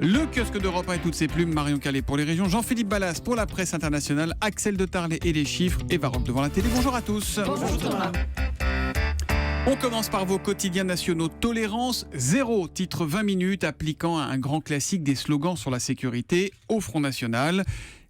Le kiosque d'Europe 1 et toutes ses plumes, Marion Calais pour les régions, Jean-Philippe Ballas pour la presse internationale, Axel de Tarlet et les chiffres, Eva Rock devant la télé. Bonjour à tous. Bonjour Thomas. On commence par vos quotidiens nationaux. Tolérance zéro, titre 20 minutes, appliquant un grand classique des slogans sur la sécurité au Front National.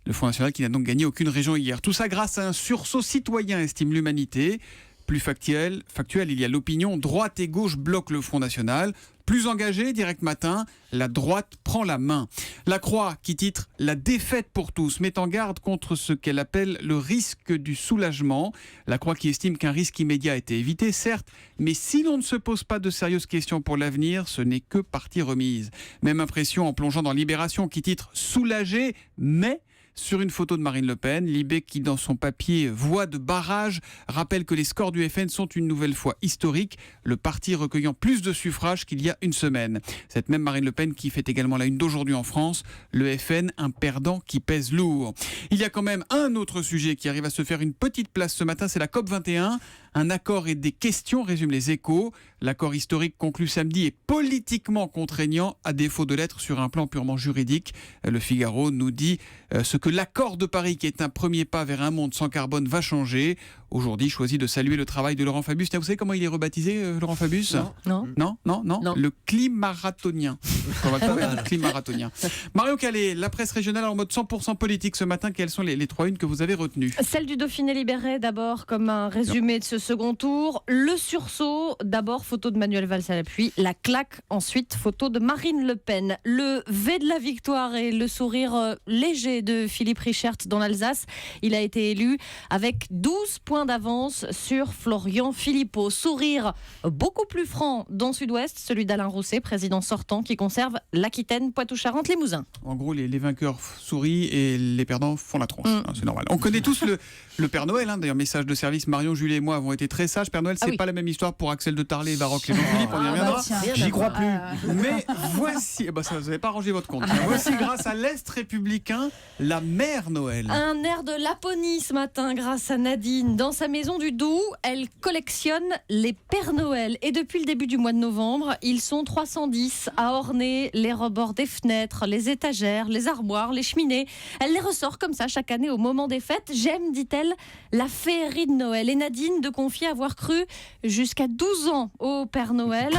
Le Front National qui n'a donc gagné aucune région hier. Tout ça grâce à un sursaut citoyen, estime l'Humanité. Plus factuel, il y a l'opinion. Droite et gauche bloquent le Front National. Plus engagé, Direct Matin, la droite prend la main. La Croix, qui titre « La défaite pour tous », met en garde contre ce qu'elle appelle le risque du soulagement. La Croix qui estime qu'un risque immédiat a été évité, certes, mais si l'on ne se pose pas de sérieuses questions pour l'avenir, ce n'est que partie remise. Même impression en plongeant dans Libération, qui titre « Soulagé, mais ». Sur une photo de Marine Le Pen, Libé qui dans son papier Voix de barrage rappelle que les scores du FN sont une nouvelle fois historiques, le parti recueillant plus de suffrages qu'il y a une semaine. Cette même Marine Le Pen qui fait également la une d'aujourd'hui en France, le FN, un perdant qui pèse lourd. Il y a quand même un autre sujet qui arrive à se faire une petite place ce matin, c'est la COP21. Un accord et des questions, résument les Échos. L'accord historique conclu samedi est politiquement contraignant, à défaut de l'être sur un plan purement juridique. Le Figaro nous dit ce que l'accord de Paris, qui est un premier pas vers un monde sans carbone, va changer. Aujourd'hui, choisit de saluer le travail de Laurent Fabius. Vous savez comment il est rebaptisé, Laurent Fabius ? Non. Le climarathonien. On va le climarathonien. Marion Calais, la presse régionale en mode 100% politique ce matin. Quelles sont les trois unes que vous avez retenues ? Celle du Dauphiné libéré, d'abord, comme un résumé de ce second tour. Le sursaut, d'abord, photo de Manuel Valls à l'appui. La claque, ensuite, photo de Marine Le Pen. Le V de la victoire et le sourire léger de Philippe Richert dans l'Alsace. Il a été élu avec 12 points d'avance sur Florian Philippot. Sourire beaucoup plus franc dans Sud-Ouest, celui d'Alain Rousset, président sortant, qui conserve l'Aquitaine, Poitou-Charentes-Limousin. En gros, les vainqueurs sourient et les perdants font la tronche. C'est normal. On connaît tous le Père Noël. D'ailleurs, message de service, Marion, Julie et moi avons été très sages. Père Noël, c'est pas la même histoire pour Axel de Tarlet, Eva Rock et Jean-Philippe. On y reviendra. J'y crois plus. Mais voici, ça, vous n'avez pas rangé votre compte. Voici, grâce à l'Est républicain, la mère Noël. Un air de Laponie ce matin grâce à Nadine. Dans sa maison du Doubs, elle collectionne les Pères Noël. Et depuis le début du mois de novembre, ils sont 310 à orner les rebords des fenêtres, les étagères, les armoires, les cheminées. Elle les ressort comme ça chaque année au moment des fêtes. J'aime, dit-elle, la féerie de Noël. Et Nadine de confier avoir cru jusqu'à 12 ans au Père Noël.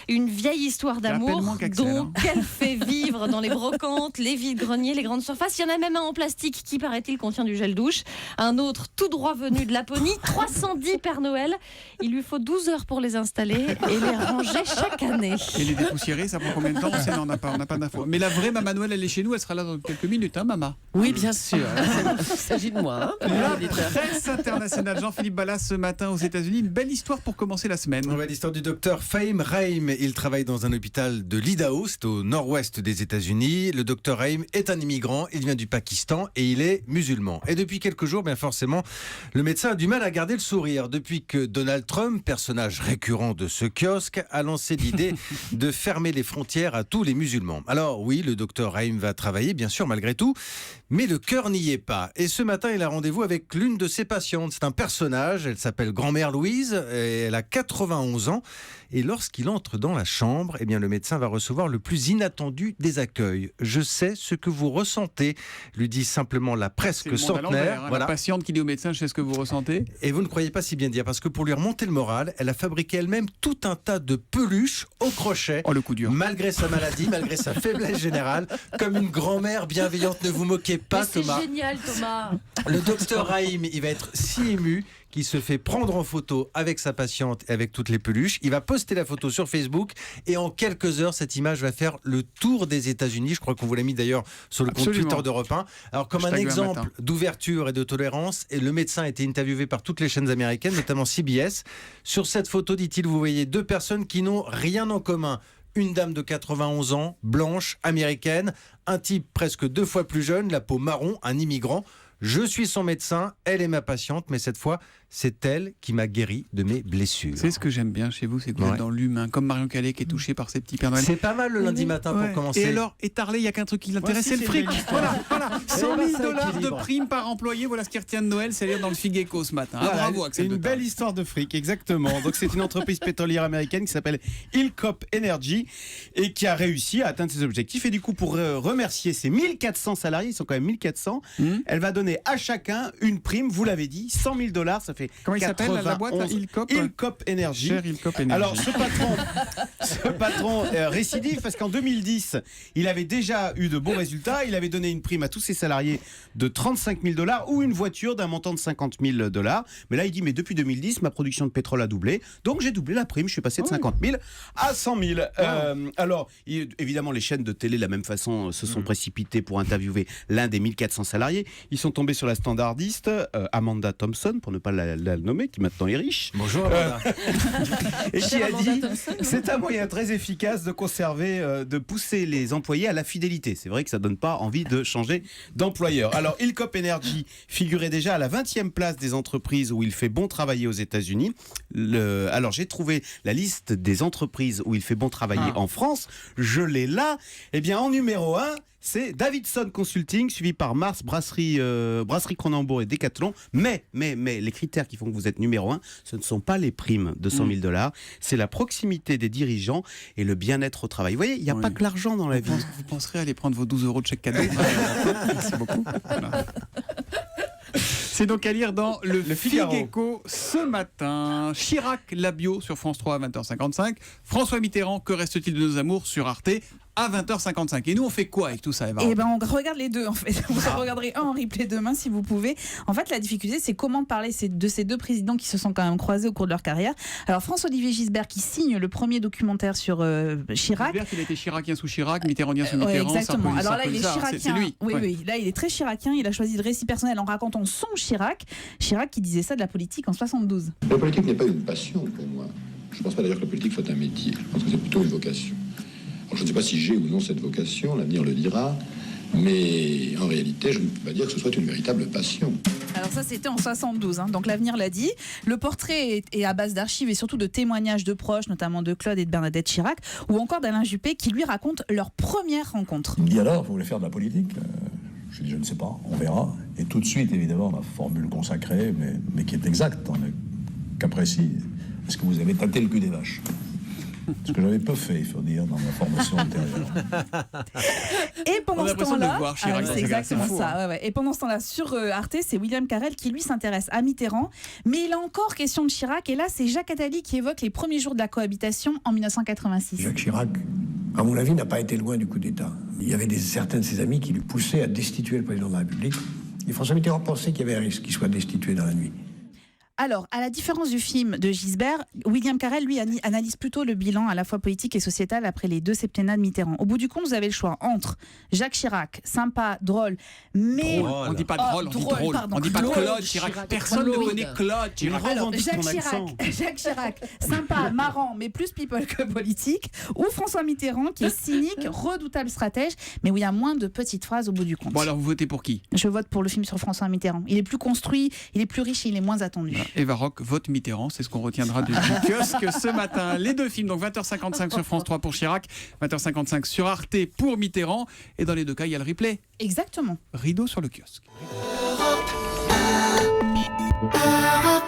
Une vieille histoire d'amour dont qu'elle fait vivre dans les brocantes, les vides-greniers, les grandes surfaces. Il y en a même un en plastique qui, paraît-il, contient du gel douche. Un autre tout droit venu de Laponie. 310 Père Noël. Il lui faut 12 heures pour les installer et les ranger chaque année. Et les dépoussiérer, ça prend combien de temps ? On n'a pas d'infos. Mais la vraie Maman Noël, elle est chez nous. Elle sera là dans quelques minutes, Mama. Oui, bien sûr. Il s'agit de moi. La presse internationale, Jean-Philippe Ballas ce matin aux États-Unis. Une belle histoire pour commencer la semaine. On va l'histoire du docteur Fahim Rahim. Il travaille dans un hôpital de l'Idaho, c'est au nord-ouest des États-Unis. Le docteur Rahim est un immigrant. Il vient du Pakistan et il est musulman. Et depuis quelques jours, bien forcément, le médecin a du mal à garder le sourire depuis que Donald Trump, personnage récurrent de ce kiosque, a lancé l'idée de fermer les frontières à tous les musulmans. Alors oui, le docteur Rahim va travailler, bien sûr, malgré tout, mais le cœur n'y est pas. Et ce matin, il a rendez-vous avec l'une de ses patientes. C'est un personnage, elle s'appelle Grand-mère Louise, et elle a 91 ans. Et lorsqu'il entre dans la chambre, eh bien, le médecin va recevoir le plus inattendu des accueils. « Je sais ce que vous ressentez », lui dit simplement la presque centenaire. Voilà. La patiente qui dit au médecin « Je sais ce que vous ressentez ». Et vous ne croyez pas si bien dire, parce que pour lui remonter le moral, elle a fabriqué elle-même tout un tas de peluches au crochet. Oh, le coup dur. Malgré sa maladie, malgré sa faiblesse générale, comme une grand-mère bienveillante. Ne vous moquez pas, Thomas. C'est génial, Thomas. Le docteur Rahim, il va être si ému qu'il se fait prendre en photo avec sa patiente et avec toutes les peluches. Il va poster la photo sur Facebook et en quelques heures, cette image va faire le tour des États-Unis. Je crois qu'on vous l'a mis d'ailleurs sur le compte Twitter d'Europe 1. Alors, comme un exemple d'ouverture et de tolérance, et le médecin a été interviewé par toutes les chaînes américaines, notamment CBS. Sur cette photo, dit-il, vous voyez deux personnes qui n'ont rien en commun. Une dame de 91 ans, blanche, américaine, un type presque 2 fois plus jeune, la peau marron, un immigrant. Je suis son médecin, elle est ma patiente, mais cette fois, c'est elle qui m'a guéri de mes blessures. C'est ce que j'aime bien chez vous, c'est que vous êtes dans l'humain, comme Marion Calais qui est touchée par ses petits Pères Noël. C'est pas mal le lundi matin pour commencer. Et alors, Tarlet, il n'y a qu'un truc qui l'intéresse, c'est le fric. Voilà. 100 000 $ de primes par employé, voilà ce qui retient de Noël, c'est lire dans le Figeco ce matin. Voilà, Bravo, Axel une de Tarlet. belle histoire de fric, exactement. Donc c'est une entreprise pétrolière américaine qui s'appelle Hillcop Energy et qui a réussi à atteindre ses objectifs. Et du coup, pour remercier ses 1400 salariés, ils sont quand même 1400, elle va donner à chacun une prime, vous l'avez dit, 100 000 $. Ça fait Comment il s'appelle la boîte là, Hillcop Energy. Cher Hillcop Energy. Alors ce patron récidive parce qu'en 2010, il avait déjà eu de bons résultats. Il avait donné une prime à tous ses salariés de 35 000 $ ou une voiture d'un montant de 50 000 $. Mais là, il dit, mais depuis 2010, ma production de pétrole a doublé. Donc j'ai doublé la prime. Je suis passé de 50 000 à 100 000. Alors, évidemment, les chaînes de télé, de la même façon, se sont précipitées pour interviewer l'un des 1400 salariés. Ils sont tombés sur la standardiste, Amanda Thompson, pour ne pas la nommer, qui maintenant est riche. Bonjour Amanda. Et qui a dit, c'est un moyen très efficace de conserver, de pousser les employés à la fidélité. C'est vrai que ça donne pas envie de changer d'employeur. Alors, Hillcop Energy figurait déjà à la 20e place des entreprises où il fait bon travailler aux États-Unis. Alors, j'ai trouvé la liste des entreprises où il fait bon travailler en France. Je l'ai là. Eh bien, en numéro 1, c'est Davidson Consulting, suivi par Mars, Brasserie Cronenbourg et Decathlon. Mais, les critères qui font que vous êtes numéro 1, ce ne sont pas les primes de 100 000 $, c'est la proximité des dirigeants et le bien-être au travail. Vous voyez, il n'y a pas que l'argent dans la vie. Vous penserez à aller prendre vos 12 € de chèque cadeau. Merci beaucoup. Voilà. C'est donc à lire dans le Figaro ce matin. Chirac, Labio sur France 3 à 20h55. François Mitterrand, que reste-t-il de nos amours sur Arte à 20h55. Et nous, on fait quoi avec tout ça, Eva ? Eh ben, on regarde les deux, en fait. Vous regarderez un en replay demain, si vous pouvez. En fait, la difficulté, c'est comment parler de ces deux présidents qui se sont quand même croisés au cours de leur carrière. Alors, François-Olivier Gisbert, qui signe le premier documentaire sur Chirac. Gisbert, il a été chiracien sous Chirac, mitterrandien sous Mitterrand. Exactement. Sarkozy, alors là, il est Sarkozy, chiracien. c'est lui. Oui. Là, il est très chiracien. Il a choisi le récit personnel en racontant son Chirac. Chirac qui disait ça de la politique en 72. La politique n'est pas une passion pour moi. Je ne pense pas d'ailleurs que la politique soit un métier. Je pense que c'est plutôt une vocation. Alors, je ne sais pas si j'ai ou non cette vocation, l'avenir le dira, mais en réalité, je ne peux pas dire que ce soit une véritable passion. Alors ça, c'était en 72, donc l'avenir l'a dit. Le portrait est à base d'archives et surtout de témoignages de proches, notamment de Claude et de Bernadette Chirac, ou encore d'Alain Juppé, qui lui raconte leur première rencontre. Il me dit alors, vous voulez faire de la politique ? Je dis, je ne sais pas, on verra. Et tout de suite, évidemment, la formule consacrée, mais qui est exacte, dans le cas précis, est-ce que vous avez tâté le cul des vaches ? Ce que j'avais peu fait, il faut dire, dans ma formation antérieure. Et pendant ce temps-là, c'est exactement fou, ça. Ouais. Et pendant ce temps-là, sur Arte, c'est William Carrel qui lui s'intéresse à Mitterrand, mais il a encore question de Chirac. Et là, c'est Jacques Attali qui évoque les premiers jours de la cohabitation en 1986. Jacques Chirac, à mon avis, n'a pas été loin du coup d'État. Il y avait certains de ses amis qui lui poussaient à destituer le président de la République. Et François Mitterrand pensait qu'il y avait un risque qu'il soit destitué dans la nuit. Alors, à la différence du film de Gisbert, William Carrel, lui, analyse plutôt le bilan à la fois politique et sociétal après les deux septennats de Mitterrand. Au bout du compte, vous avez le choix entre Jacques Chirac, sympa, drôle, mais... On ne dit pas drôle, on dit drôle. Pardon, on ne dit pas Claude Claude Chirac. Personne ne connaît Claude Chirac. Alors, Jacques Chirac, sympa, marrant, mais plus people que politique. Ou François Mitterrand, qui est cynique, redoutable stratège, mais où il y a moins de petites phrases au bout du compte. Bon, alors vous votez pour qui ? Je vote pour le film sur François Mitterrand. Il est plus construit, il est plus riche et il est moins attendu. Eva Rock vote Mitterrand, c'est ce qu'on retiendra du kiosque ce matin. Les deux films, donc 20h55 sur France 3 pour Chirac, 20h55 sur Arte pour Mitterrand. Et dans les deux cas, il y a le replay. Exactement. Rideau sur le kiosque. Europe.